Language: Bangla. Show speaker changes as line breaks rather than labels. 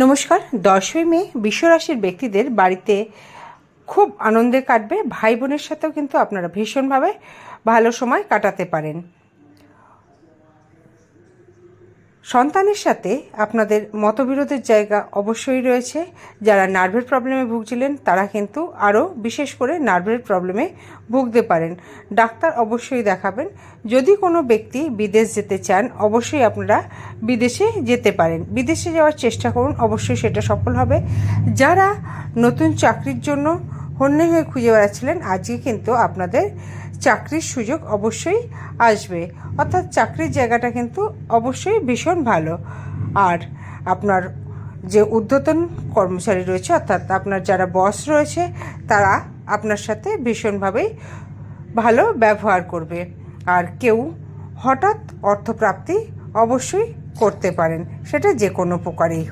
নমস্কার। 10ই মে বিশ্বরাশির ব্যক্তিদের বাড়িতে খুব আনন্দে কাটবে। ভাই বোনের সাথেও কিন্তু আপনারা ভীষণভাবে ভালো সময় কাটাতে পারেন। সন্তানের সাথে আপনাদের মতবিরোধের জায়গা অবশ্যই রয়েছে। যারা নার্ভের প্রবলেমে ভুগছিলেন তারা কিন্তু আরও বিশেষ করে নার্ভের প্রবলেমে ভুগতে পারেন। ডাক্তার অবশ্যই দেখাবেন। যদি কোনো ব্যক্তি বিদেশ যেতে চান অবশ্যই আপনারা বিদেশে যেতে পারেন। বিদেশে যাওয়ার চেষ্টা করুন, অবশ্যই সেটা সফল হবে। যারা নতুন চাকরির জন্য হন্যে হয়ে খুঁজে বেড়াচ্ছিলেন আজকে কিন্তু আপনাদের চাকরির সুযোগ অবশ্যই আসবে, অর্থাৎ চাকরির জায়গাটা কিন্তু অবশ্যই ভীষণ ভালো। আর আপনার যে ঊর্ধ্বতন কর্মচারী রয়েছে অর্থাৎ আপনার যারা বস রয়েছে তারা আপনার সাথে ভীষণভাবেই ভালো ব্যবহার করবে। আর কেউ হঠাৎ অর্থপ্রাপ্তি অবশ্যই করতে পারেন, সেটা যে কোনো প্রকারেই হোক।